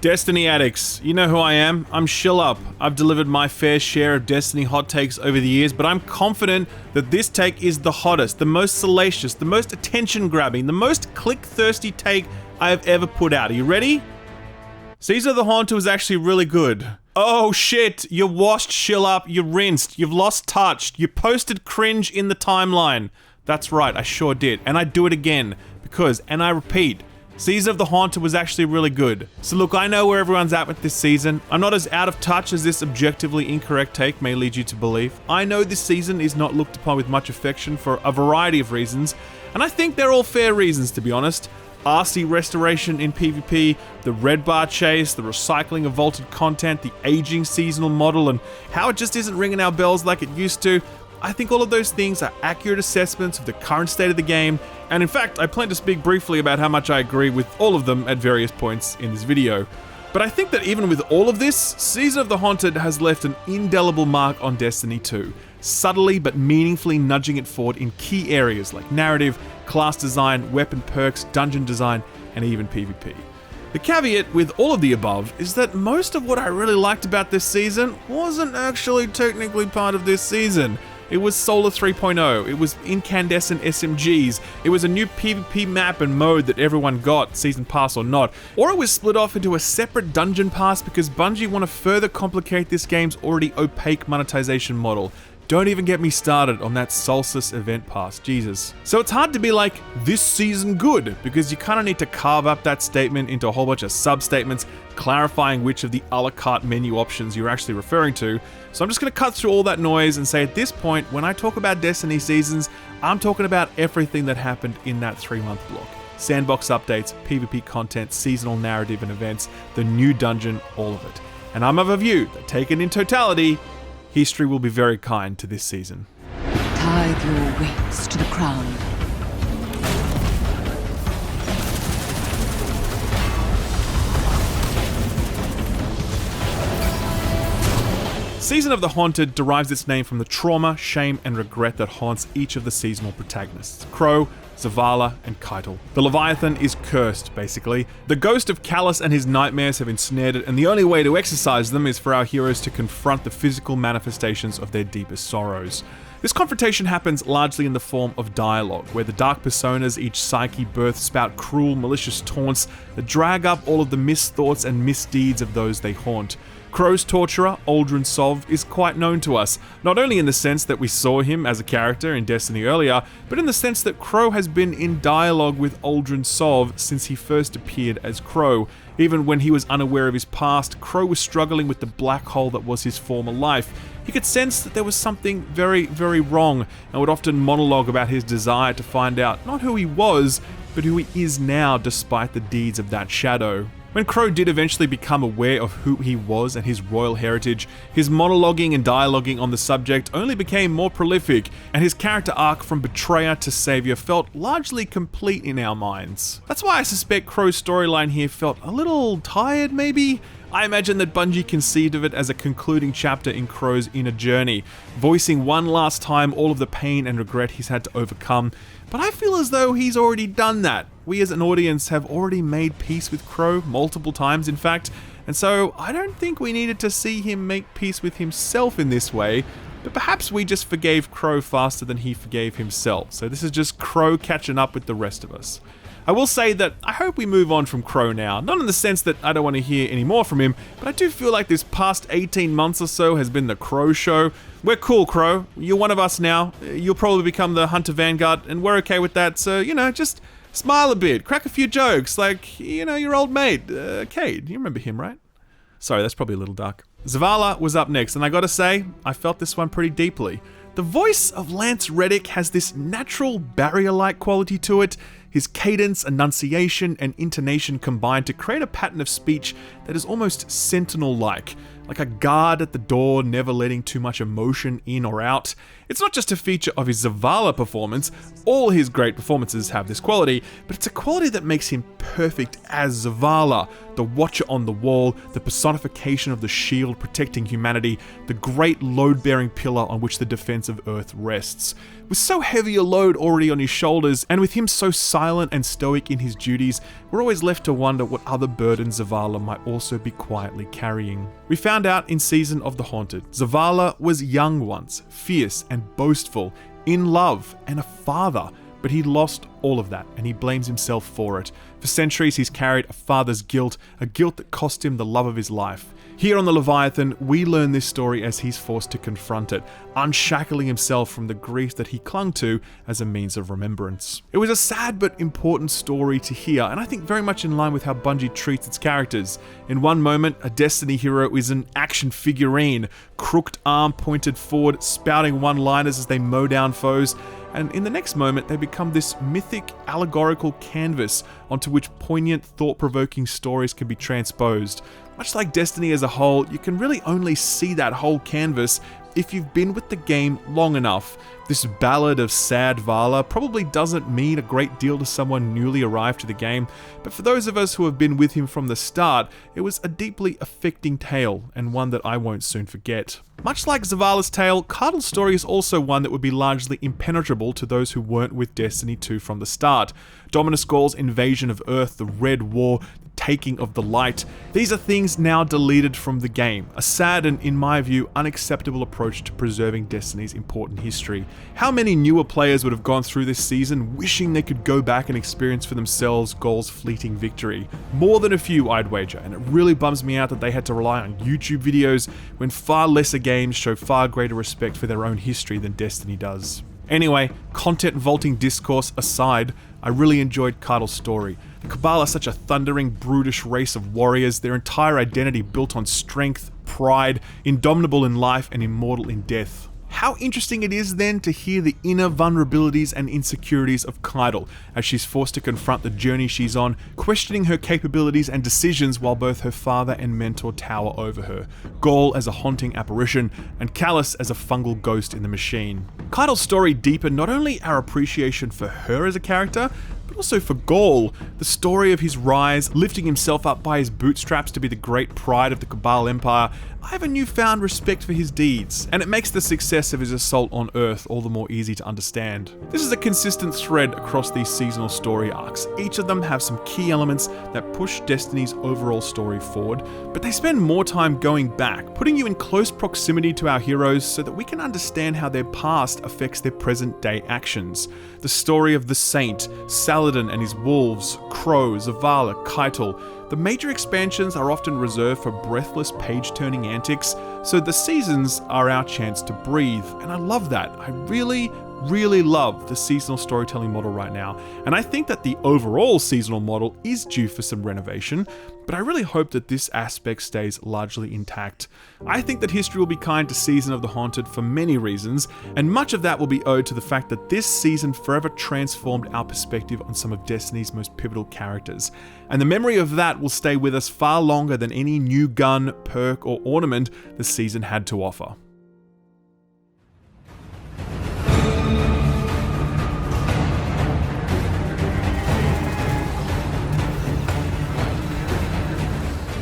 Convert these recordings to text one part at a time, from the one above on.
Destiny addicts, you know who I am. I'm Shill Up. I've delivered my fair share of Destiny hot takes over the years, but I'm confident that this take is the hottest, the most salacious, the most attention-grabbing, the most click-thirsty take I have ever put out. Are you ready? Season of the Haunter was actually really good. Oh shit, you washed, Shill Up, you rinsed, you've lost touch, you posted cringe in the timeline. That's right, I sure did, and I do it again, because, and I repeat, Season of the Haunter was actually really good. So look, I know where everyone's at with this season. I'm not as out of touch as this objectively incorrect take may lead you to believe. I know this season is not looked upon with much affection for a variety of reasons, and I think they're all fair reasons, to be honest. RC restoration in PvP, the red bar chase, the recycling of vaulted content, the aging seasonal model, and how it just isn't ringing our bells like it used to. I think all of those things are accurate assessments of the current state of the game, and in fact, I plan to speak briefly about how much I agree with all of them at various points in this video. But I think that even with all of this, Season of the Haunted has left an indelible mark on Destiny 2, subtly but meaningfully nudging it forward in key areas like narrative, class design, weapon perks, dungeon design, and even PvP. The caveat with all of the above is that most of what I really liked about this season wasn't actually technically part of this season. It was Solar 3.0, it was incandescent SMGs, it was a new PvP map and mode that everyone got, season pass or not, or it was split off into a separate dungeon pass because Bungie want to further complicate this game's already opaque monetization model. Don't even get me started on that Solstice event pass, Jesus. So it's hard to be like, this season good, because you kind of need to carve up that statement into a whole bunch of sub-statements, clarifying which of the a la carte menu options you're actually referring to. So I'm just going to cut through all that noise and say at this point, when I talk about Destiny seasons, I'm talking about everything that happened in that 3-month block. Sandbox updates, PvP content, seasonal narrative and events, the new dungeon, all of it. And I'm of a view that taken in totality, history will be very kind to this season. Tithe your wings to the crown. Season of the Haunted derives its name from the trauma, shame, and regret that haunts each of the seasonal protagonists: Crow, Zavala, and Keitel. The Leviathan is cursed, basically. The ghost of Callus and his nightmares have ensnared it, and the only way to exorcise them is for our heroes to confront the physical manifestations of their deepest sorrows. This confrontation happens largely in the form of dialogue, where the dark personas each psyche birth spout cruel, malicious taunts that drag up all of the misthoughts and misdeeds of those they haunt. Crow's torturer, Aldrin Sov, is quite known to us, not only in the sense that we saw him as a character in Destiny earlier, but in the sense that Crow has been in dialogue with Aldrin Sov since he first appeared as Crow. Even when he was unaware of his past, Crow was struggling with the black hole that was his former life. He could sense that there was something very, very wrong, and would often monologue about his desire to find out not who he was, but who he is now despite the deeds of that shadow. When Crow did eventually become aware of who he was and his royal heritage, his monologuing and dialoguing on the subject only became more prolific, and his character arc from betrayer to savior felt largely complete in our minds. That's why I suspect Crow's storyline here felt a little tired, maybe? I imagine that Bungie conceived of it as a concluding chapter in Crow's inner journey, voicing one last time all of the pain and regret he's had to overcome, but I feel as though he's already done that. We as an audience have already made peace with Crow multiple times, in fact, and so I don't think we needed to see him make peace with himself in this way, but perhaps we just forgave Crow faster than he forgave himself, so this is just Crow catching up with the rest of us. I will say that I hope we move on from Crow now, not in the sense that I don't want to hear any more from him, but I do feel like this past 18 months or so has been the Crow show. We're cool, Crow. You're one of us now. You'll probably become the Hunter Vanguard, and we're okay with that, so, just smile a bit, crack a few jokes, like, your old mate, Cade. You remember him, right? Sorry, that's probably a little dark. Zavala was up next, and I gotta say, I felt this one pretty deeply. The voice of Lance Reddick has this natural barrier-like quality to it. His cadence, enunciation, and intonation combine to create a pattern of speech that is almost sentinel-like. like a guard at the door, never letting too much emotion in or out. It's not just a feature of his Zavala performance, all his great performances have this quality, but it's a quality that makes him perfect as Zavala, the Watcher on the Wall, the personification of the shield protecting humanity, the great load-bearing pillar on which the defense of Earth rests. With so heavy a load already on his shoulders, and with him so silent and stoic in his duties, we're always left to wonder what other burdens Zavala might also be quietly carrying. We found out in Season of the Haunted, Zavala was young once, fierce and boastful, in love, and a father, but he lost all of that, and he blames himself for it. For centuries he's carried a father's guilt, a guilt that cost him the love of his life. Here on the Leviathan, we learn this story as he's forced to confront it, unshackling himself from the grief that he clung to as a means of remembrance. It was a sad but important story to hear, and I think very much in line with how Bungie treats its characters. In one moment, a Destiny hero is an action figurine, crooked arm pointed forward, spouting one-liners as they mow down foes, and in the next moment they become this mythic, allegorical canvas onto which poignant, thought-provoking stories can be transposed. Much like Destiny as a whole, you can really only see that whole canvas if you've been with the game long enough. This ballad of sad Vala probably doesn't mean a great deal to someone newly arrived to the game, but for those of us who have been with him from the start, it was a deeply affecting tale, and one that I won't soon forget. Much like Zavala's tale, Cardle's story is also one that would be largely impenetrable to those who weren't with Destiny 2 from the start. Dominus Gaul's invasion of Earth, the Red War, the taking of the Light, these are things now deleted from the game, a sad and, in my view, unacceptable approach to preserving Destiny's important history. How many newer players would have gone through this season wishing they could go back and experience for themselves Gaul's fleeting victory? More than a few, I'd wager, and it really bums me out that they had to rely on YouTube videos when far lesser games show far greater respect for their own history than Destiny does. Anyway, content vaulting discourse aside, I really enjoyed Cardle's story. The Cabal are such a thundering, brutish race of warriors, their entire identity built on strength, pride, indomitable in life and immortal in death. How interesting it is then to hear the inner vulnerabilities and insecurities of Cardle as she's forced to confront the journey she's on, questioning her capabilities and decisions while both her father and mentor tower over her, Gaul as a haunting apparition, and Callus as a fungal ghost in the machine. Cardle's story deepened not only our appreciation for her as a character, but also for Gaul, the story of his rise, lifting himself up by his bootstraps to be the great pride of the Cabal Empire. I have a newfound respect for his deeds, and it makes the success of his assault on Earth all the more easy to understand. This is a consistent thread across these seasonal story arcs. Each of them have some key elements that push Destiny's overall story forward, but they spend more time going back, putting you in close proximity to our heroes so that we can understand how their past affects their present day actions. The story of the Saint, Saladin and his wolves, Crow, Zavala, Keitel. The major expansions are often reserved for breathless page-turning antics, so the seasons are our chance to breathe, and I love that. I really love the seasonal storytelling model right now, and I think that the overall seasonal model is due for some renovation, but I really hope that this aspect stays largely intact. I think that history will be kind to Season of the Haunted for many reasons, and much of that will be owed to the fact that this season forever transformed our perspective on some of Destiny's most pivotal characters, and the memory of that will stay with us far longer than any new gun, perk, or ornament the season had to offer.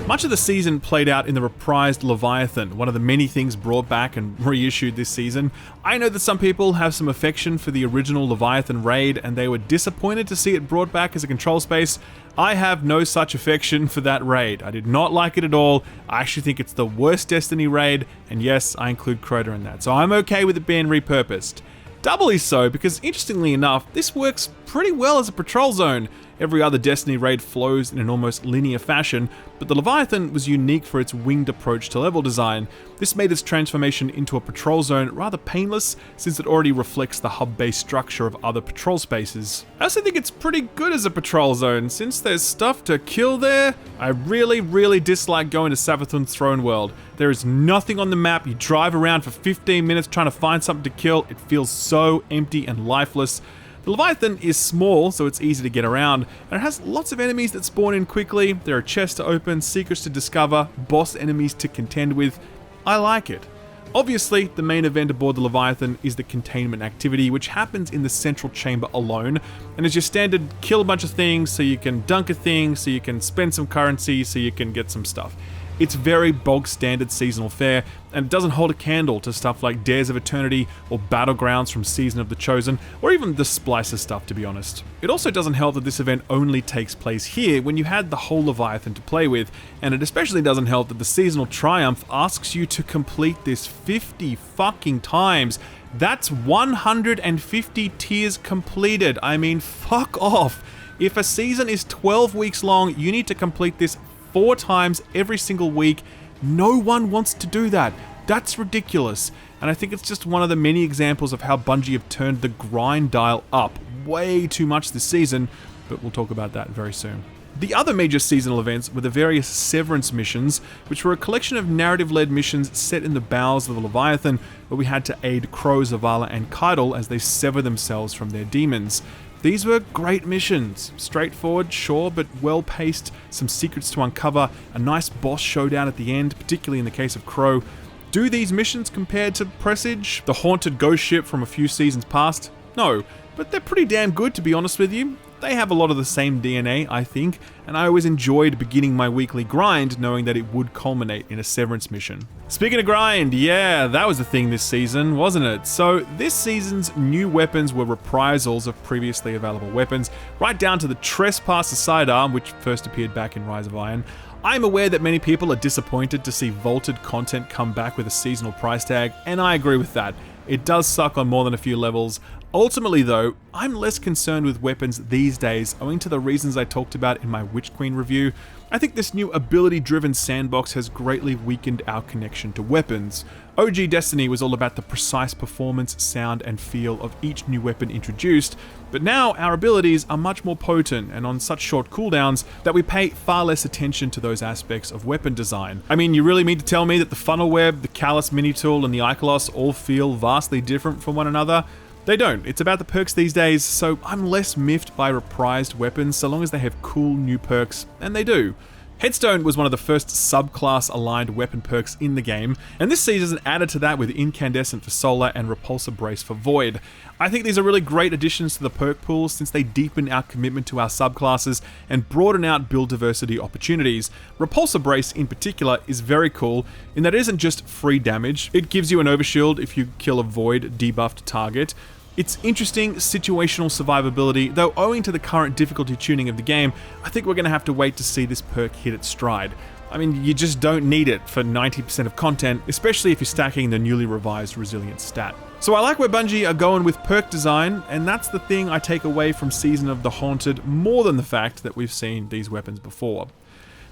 Much of the season played out in the reprised Leviathan, one of the many things brought back and reissued this season. I know that some people have some affection for the original Leviathan raid and they were disappointed to see it brought back as a control space. I have no such affection for that raid. I did not like it at all. I actually think it's the worst Destiny raid, and yes, I include Crota in that, so I'm okay with it being repurposed. Doubly so because, interestingly enough, this works pretty well as a patrol zone. Every other Destiny raid flows in an almost linear fashion, but the Leviathan was unique for its winged approach to level design. This made its transformation into a patrol zone rather painless, since it already reflects the hub-based structure of other patrol spaces. I also think it's pretty good as a patrol zone, since there's stuff to kill there. I really dislike going to Savathun's Throne World. There is nothing on the map, you drive around for 15 minutes trying to find something to kill, it feels so empty and lifeless. The Leviathan is small, so it's easy to get around, and it has lots of enemies that spawn in quickly. There are chests to open, secrets to discover, boss enemies to contend with. I like it. Obviously, the main event aboard the Leviathan is the containment activity, which happens in the central chamber alone, and is your standard kill a bunch of things so you can dunk a thing, so you can spend some currency, so you can get some stuff. It's very bog standard seasonal fare, and it doesn't hold a candle to stuff like Dares of Eternity or Battlegrounds from Season of the Chosen, or even the Splicer stuff, to be honest. It also doesn't help that this event only takes place here when you had the whole Leviathan to play with, and it especially doesn't help that the Seasonal Triumph asks you to complete this 50 fucking times. That's 150 tiers completed. I mean, fuck off. If a season is 12 weeks long, you need to complete this 4 times every single week. No one wants to do that. That's ridiculous. And I think it's just one of the many examples of how Bungie have turned the grind dial up way too much this season, but we'll talk about that very soon. The other major seasonal events were the various Severance missions, which were a collection of narrative-led missions set in the bowels of the Leviathan, where we had to aid Crow, Zavala, and Keitel as they sever themselves from their demons. These were great missions. Straightforward, sure, but well-paced, some secrets to uncover, a nice boss showdown at the end, particularly in the case of Crow. Do these missions compare to Presage, the haunted ghost ship from a few seasons past? No, but they're pretty damn good, to be honest with you. They have a lot of the same DNA, I think, and I always enjoyed beginning my weekly grind knowing that it would culminate in a Severance mission. Speaking of grind, yeah, that was the thing this season, wasn't it? So this season's new weapons were reprisals of previously available weapons, right down to the Trespasser sidearm, which first appeared back in Rise of Iron. I'm aware that many people are disappointed to see vaulted content come back with a seasonal price tag, and I agree with that. It does suck on more than a few levels. Ultimately though, I'm less concerned with weapons these days owing to the reasons I talked about in my Witch Queen review. I think this new ability-driven sandbox has greatly weakened our connection to weapons. OG Destiny was all about the precise performance, sound, and feel of each new weapon introduced, but now our abilities are much more potent and on such short cooldowns that we pay far less attention to those aspects of weapon design. I mean, you really mean to tell me that the Funnel Web, the Callus Mini Tool, and the Icolos all feel vastly different from one another? They don't. It's about the perks these days, so I'm less miffed by reprised weapons so long as they have cool new perks, and they do. Headstone was one of the first subclass aligned weapon perks in the game, and this season added to that with Incandescent for Solar and Repulsor Brace for Void. I think these are really great additions to the perk pool since they deepen our commitment to our subclasses and broaden out build diversity opportunities. Repulsor Brace in particular is very cool in that it isn't just free damage, it gives you an overshield if you kill a Void debuffed target. It's interesting situational survivability, though owing to the current difficulty tuning of the game, I think we're going to have to wait to see this perk hit its stride. I mean, you just don't need it for 90% of content, especially if you're stacking the newly revised Resilience stat. So I like where Bungie are going with perk design, and that's the thing I take away from Season of the Haunted more than the fact that we've seen these weapons before.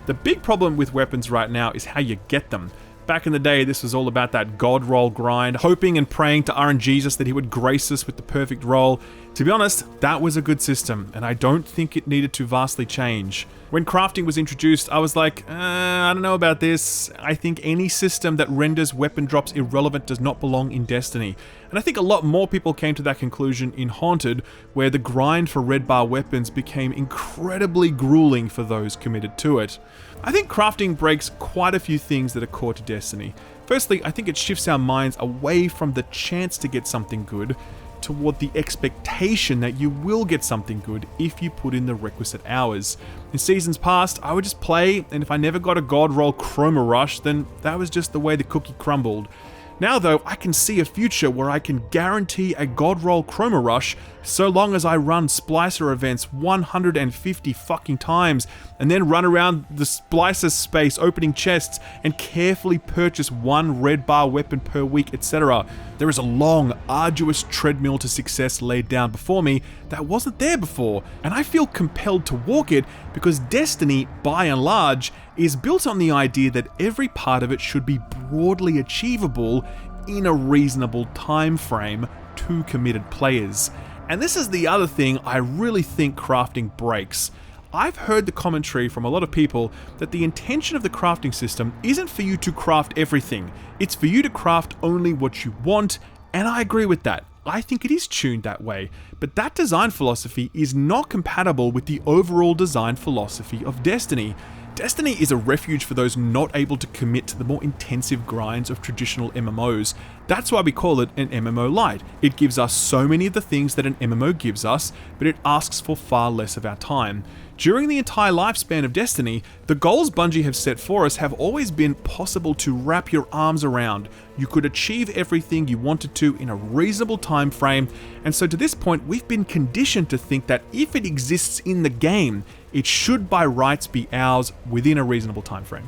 The big problem with weapons right now is how you get them. Back in the day, this was all about that god roll grind, hoping and praying to RNGesus that he would grace us with the perfect roll. To be honest, that was a good system, and I don't think it needed to vastly change. When crafting was introduced, I was like, I don't know about this. I think any system that renders weapon drops irrelevant does not belong in Destiny. And I think a lot more people came to that conclusion in Haunted, where the grind for red bar weapons became incredibly grueling for those committed to it. I think crafting breaks quite a few things that are core to Destiny. Firstly, I think it shifts our minds away from the chance to get something good toward the expectation that you will get something good if you put in the requisite hours. In seasons past, I would just play, and if I never got a god roll Chroma Rush, then that was just the way the cookie crumbled. Now though, I can see a future where I can guarantee a god roll Chroma Rush so long as I run Splicer events 150 fucking times and then run around the Splicer space opening chests and carefully purchase one red bar weapon per week, etc. There is a long, arduous treadmill to success laid down before me that wasn't there before, and I feel compelled to walk it because Destiny, by and large, is built on the idea that every part of it should be broadly achievable in a reasonable time frame to committed players. And this is the other thing I really think crafting breaks. I've heard the commentary from a lot of people that the intention of the crafting system isn't for you to craft everything, it's for you to craft only what you want, and I agree with that. I think it is tuned that way, but that design philosophy is not compatible with the overall design philosophy of Destiny. Destiny is a refuge for those not able to commit to the more intensive grinds of traditional MMOs. That's why we call it an MMO Lite. It gives us so many of the things that an MMO gives us, but it asks for far less of our time. During the entire lifespan of Destiny, the goals Bungie have set for us have always been possible to wrap your arms around. You could achieve everything you wanted to in a reasonable time frame, and so to this point we've been conditioned to think that if it exists in the game, it should by rights be ours within a reasonable time frame.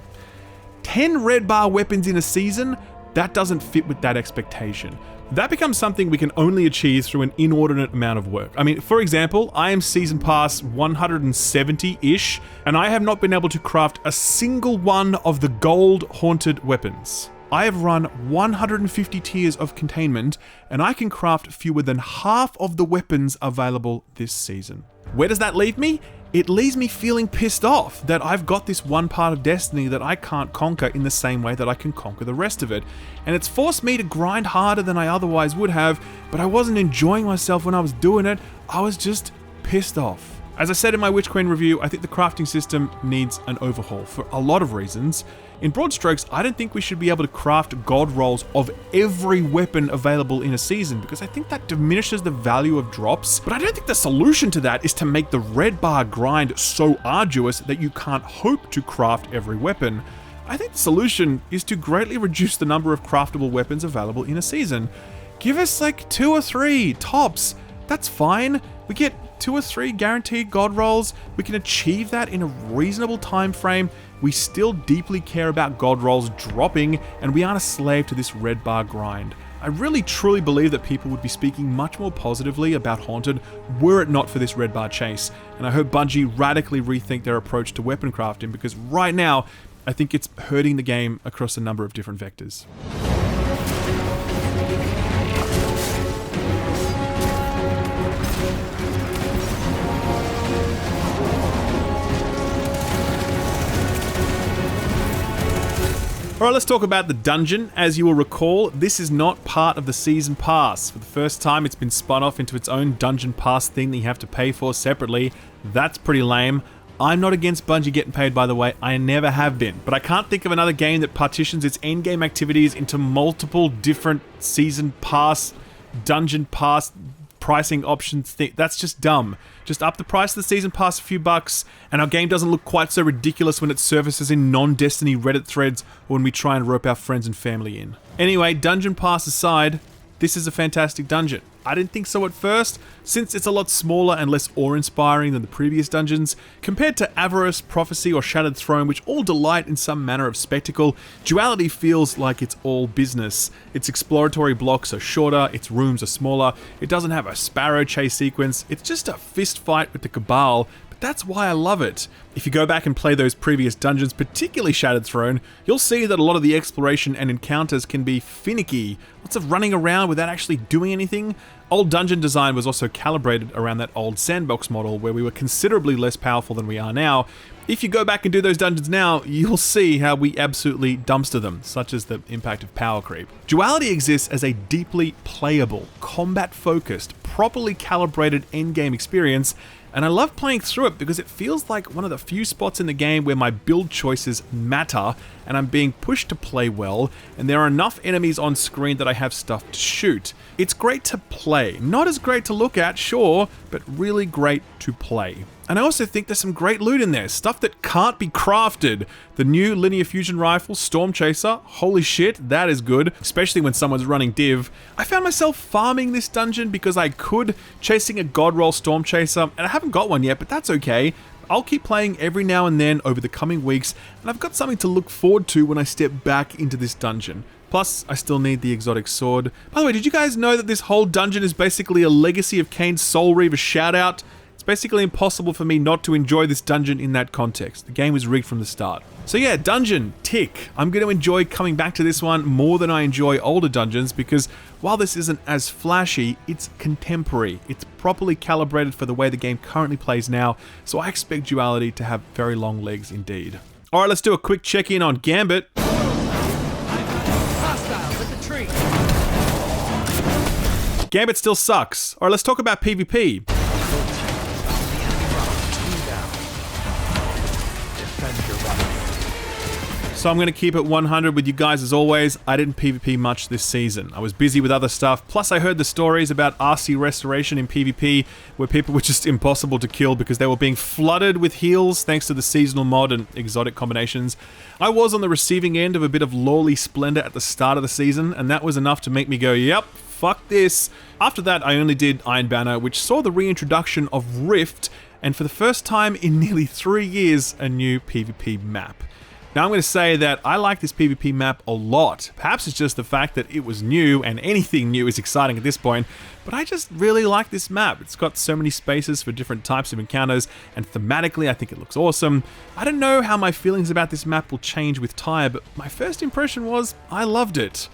10 red bar weapons in a season? That doesn't fit with that expectation. That becomes something we can only achieve through an inordinate amount of work. I mean, for example, I am Season Pass 170-ish, and I have not been able to craft a single one of the gold haunted weapons. I have run 150 tiers of containment, and I can craft fewer than half of the weapons available this season. Where does that leave me? It leaves me feeling pissed off that I've got this one part of Destiny that I can't conquer in the same way that I can conquer the rest of it. And it's forced me to grind harder than I otherwise would have, but I wasn't enjoying myself when I was doing it. I was just pissed off. As I said in my Witch Queen review, I think the crafting system needs an overhaul for a lot of reasons. In broad strokes, I don't think we should be able to craft god rolls of every weapon available in a season, because I think that diminishes the value of drops. But I don't think the solution to that is to make the red bar grind so arduous that you can't hope to craft every weapon. I think the solution is to greatly reduce the number of craftable weapons available in a season. Give us like 2 or 3 tops. That's fine. We get 2 or 3 guaranteed god rolls. We can achieve that in a reasonable time frame. We still deeply care about god rolls dropping, and we aren't a slave to this red bar grind. I really truly believe that people would be speaking much more positively about Haunted were it not for this red bar chase, and I hope Bungie radically rethink their approach to weapon crafting, because right now I think it's hurting the game across a number of different vectors. Alright, let's talk about the dungeon. As you will recall, this is not part of the Season Pass. For the first time, it's been spun off into its own Dungeon Pass thing that you have to pay for separately. That's pretty lame. I'm not against Bungie getting paid, by the way. I never have been. But I can't think of another game that partitions its endgame activities into multiple different Season Pass, Dungeon Pass pricing options. That's just dumb. Just up the price of the Season Pass a few bucks, and our game doesn't look quite so ridiculous when it surfaces in non-Destiny Reddit threads or when we try and rope our friends and family in. Anyway, Dungeon Pass aside, this is a fantastic dungeon. I didn't think so at first, since it's a lot smaller and less awe-inspiring than the previous dungeons. Compared to Avarice, Prophecy, or Shattered Throne, which all delight in some manner of spectacle, Duality feels like it's all business. Its exploratory blocks are shorter, its rooms are smaller, it doesn't have a sparrow chase sequence, it's just a fist fight with the Cabal. That's why I love it. If you go back and play those previous dungeons, particularly Shattered Throne, you'll see that a lot of the exploration and encounters can be finicky. Lots of running around without actually doing anything. Old dungeon design was also calibrated around that old sandbox model where we were considerably less powerful than we are now. If you go back and do those dungeons now, you'll see how we absolutely dumpster them, such as the impact of power creep. Duality exists as a deeply playable, combat-focused, properly calibrated endgame experience, and I love playing through it because it feels like one of the few spots in the game where my build choices matter and I'm being pushed to play well, and there are enough enemies on screen that I have stuff to shoot. It's great to play. Not as great to look at, sure, but really great to play. And I also think there's some great loot in there, stuff that can't be crafted. The new linear fusion rifle, Storm Chaser, holy shit, that is good, especially when someone's running div. I found myself farming this dungeon because I could, chasing a god roll Storm Chaser, and I haven't got one yet, but that's okay. I'll keep playing every now and then over the coming weeks, and I've got something to look forward to when I step back into this dungeon. Plus, I still need the exotic sword. By the way, did you guys know that this whole dungeon is basically a Legacy of Kain's Soul Reaver shoutout? It's basically impossible for me not to enjoy this dungeon in that context. The game was rigged from the start. So yeah, dungeon, tick. I'm going to enjoy coming back to this one more than I enjoy older dungeons because while this isn't as flashy, it's contemporary. It's properly calibrated for the way the game currently plays now, so I expect Duality to have very long legs indeed. Alright, let's do a quick check-in on Gambit. Gambit still sucks. Alright, let's talk about PvP. So I'm going to keep it 100 with you guys as always. I didn't PvP much this season. I was busy with other stuff. Plus I heard the stories about RC restoration in PvP where people were just impossible to kill because they were being flooded with heals thanks to the seasonal mod and exotic combinations. I was on the receiving end of a bit of lowly splendor at the start of the season, and that was enough to make me go, yep, fuck this. After that I only did Iron Banner, which saw the reintroduction of Rift, and for the first time in nearly 3 years, a new PvP map. Now I'm going to say that I like this PvP map a lot. Perhaps it's just the fact that it was new, and anything new is exciting at this point, but I just really like this map. It's got so many spaces for different types of encounters, and thematically I think it looks awesome. I don't know how my feelings about this map will change with time, but my first impression was I loved it.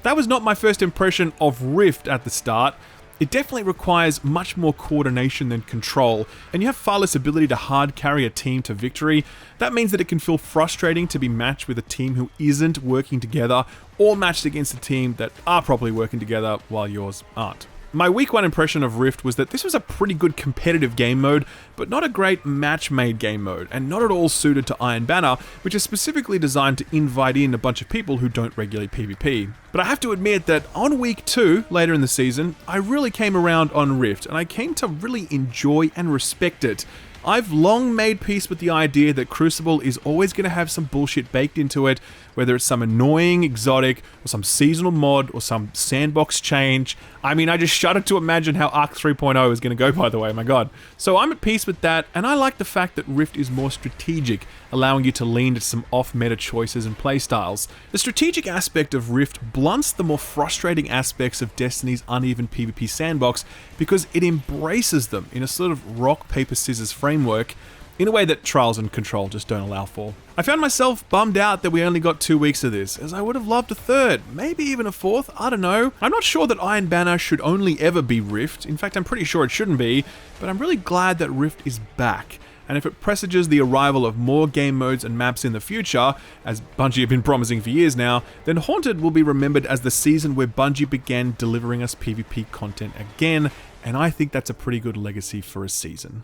That was not my first impression of Rift at the start. It definitely requires much more coordination than control, and you have far less ability to hard carry a team to victory. That means that it can feel frustrating to be matched with a team who isn't working together, or matched against a team that are properly working together while yours aren't. My week 1 impression of Rift was that this was a pretty good competitive game mode, but not a great match-made game mode, and not at all suited to Iron Banner, which is specifically designed to invite in a bunch of people who don't regularly PvP. But I have to admit that on week 2, later in the season, I really came around on Rift, and I came to really enjoy and respect it. I've long made peace with the idea that Crucible is always going to have some bullshit baked into it, whether it's some annoying exotic, or some seasonal mod, or some sandbox change. I mean, I just shudder to imagine how Arc 3.0 is going to go, by the way, my god. So I'm at peace with that, and I like the fact that Rift is more strategic, allowing you to lean to some off-meta choices and playstyles. The strategic aspect of Rift blunts the more frustrating aspects of Destiny's uneven PvP sandbox because it embraces them in a sort of rock, paper, scissors framework in a way that Trials and Control just don't allow for. I found myself bummed out that we only got 2 weeks of this, as I would have loved a third, maybe even a fourth, I don't know. I'm not sure that Iron Banner should only ever be Rift. In fact, I'm pretty sure it shouldn't be, but I'm really glad that Rift is back. And if it presages the arrival of more game modes and maps in the future, as Bungie have been promising for years now, then Haunted will be remembered as the season where Bungie began delivering us PvP content again, and I think that's a pretty good legacy for a season.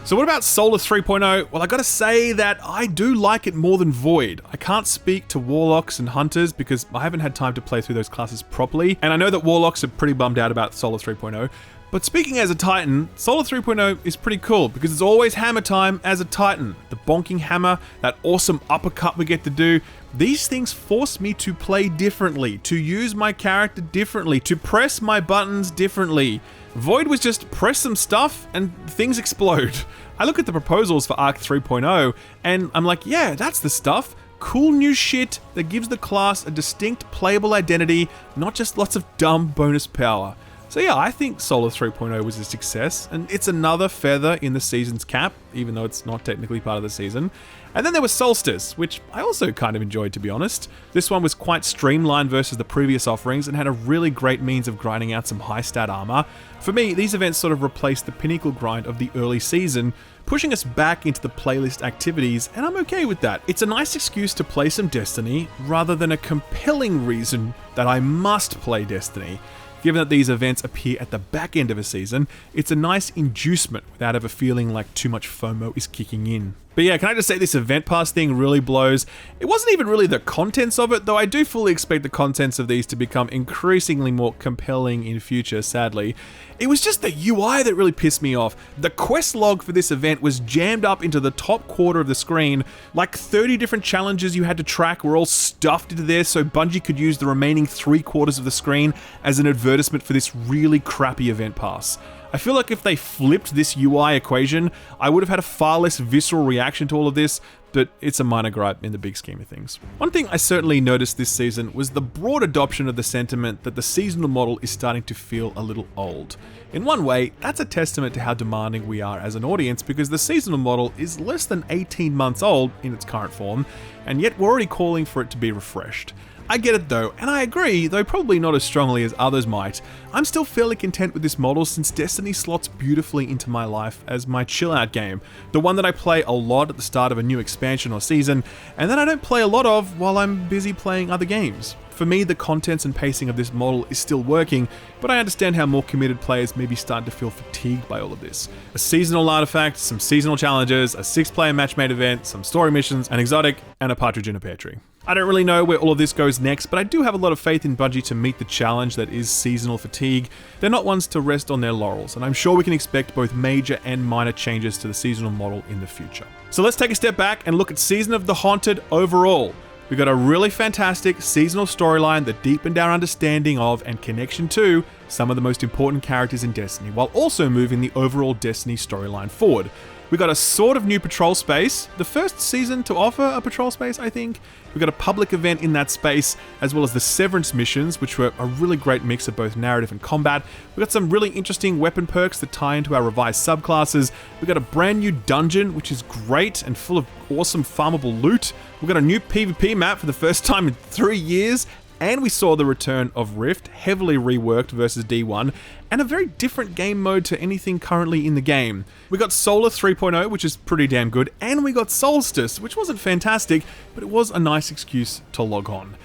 So what about Solar 3.0? Well, I gotta say that I do like it more than Void. I can't speak to Warlocks and Hunters because I haven't had time to play through those classes properly, and I know that Warlocks are pretty bummed out about Solar 3.0. But speaking as a Titan, Solar 3.0 is pretty cool because it's always hammer time as a Titan. The bonking hammer, that awesome uppercut we get to do, these things force me to play differently, to use my character differently, to press my buttons differently. Void was just press some stuff and things explode. I look at the proposals for Arc 3.0 and I'm like, yeah, that's the stuff. Cool new shit that gives the class a distinct playable identity, not just lots of dumb bonus power. So yeah, I think Solar 3.0 was a success, and it's another feather in the season's cap, even though it's not technically part of the season. And then there was Solstice, which I also kind of enjoyed, to be honest. This one was quite streamlined versus the previous offerings and had a really great means of grinding out some high stat armor. For me, these events sort of replaced the pinnacle grind of the early season, pushing us back into the playlist activities, and I'm okay with that. It's a nice excuse to play some Destiny, rather than a compelling reason that I must play Destiny. Given that these events appear at the back end of a season, it's a nice inducement without ever feeling like too much FOMO is kicking in. But yeah, can I just say this event pass thing really blows? It wasn't even really the contents of it, though I do fully expect the contents of these to become increasingly more compelling in future, sadly. It was just the UI that really pissed me off. The quest log for this event was jammed up into the top quarter of the screen. Like 30 different challenges you had to track were all stuffed into there so Bungie could use the remaining 3/4 of the screen as an advertisement for this really crappy event pass. I feel like if they flipped this UI equation, I would have had a far less visceral reaction to all of this, but it's a minor gripe in the big scheme of things. One thing I certainly noticed this season was the broad adoption of the sentiment that the seasonal model is starting to feel a little old. In one way, that's a testament to how demanding we are as an audience because the seasonal model is less than 18 months old in its current form, and yet we're already calling for it to be refreshed. I get it though, and I agree, though probably not as strongly as others might. I'm still fairly content with this model since Destiny slots beautifully into my life as my chill out game, the one that I play a lot at the start of a new expansion or season, and then I don't play a lot of while I'm busy playing other games. For me, the contents and pacing of this model is still working, but I understand how more committed players may be starting to feel fatigued by all of this. A seasonal artifact, some seasonal challenges, a 6-player match-made event, some story missions, an exotic, and a partridge in a pear tree. I don't really know where all of this goes next, but I do have a lot of faith in Bungie to meet the challenge that is seasonal fatigue. They're not ones to rest on their laurels, and I'm sure we can expect both major and minor changes to the seasonal model in the future. So let's take a step back and look at Season of the Haunted overall. We got a really fantastic seasonal storyline that deepened our understanding of and connection to some of the most important characters in Destiny, while also moving the overall Destiny storyline forward. We got a sort of new patrol space, the first season to offer a patrol space, I think. We got a public event in that space, as well as the Severance missions, which were a really great mix of both narrative and combat. We got some really interesting weapon perks that tie into our revised subclasses. We got a brand new dungeon, which is great and full of awesome farmable loot. We got a new PvP map for the first time in 3 years. And we saw the return of Rift, heavily reworked versus D1, and a very different game mode to anything currently in the game. We got Solar 3.0, which is pretty damn good, and we got Solstice, which wasn't fantastic, but it was a nice excuse to log on.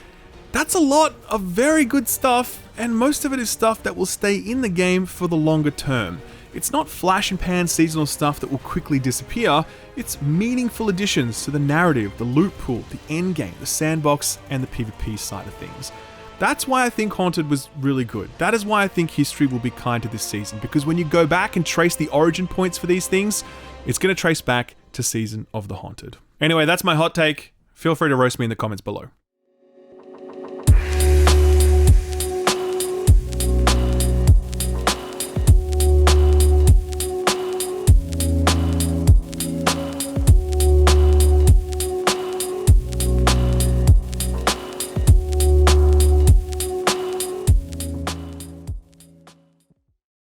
That's a lot of very good stuff, and most of it is stuff that will stay in the game for the longer term. It's not flash and pan seasonal stuff that will quickly disappear, it's meaningful additions to the narrative, the loot pool, the endgame, the sandbox, and the PvP side of things. That's why I think Haunted was really good. That is why I think history will be kind to this season, because when you go back and trace the origin points for these things, it's going to trace back to Season of the Haunted. Anyway, that's my hot take. Feel free to roast me in the comments below.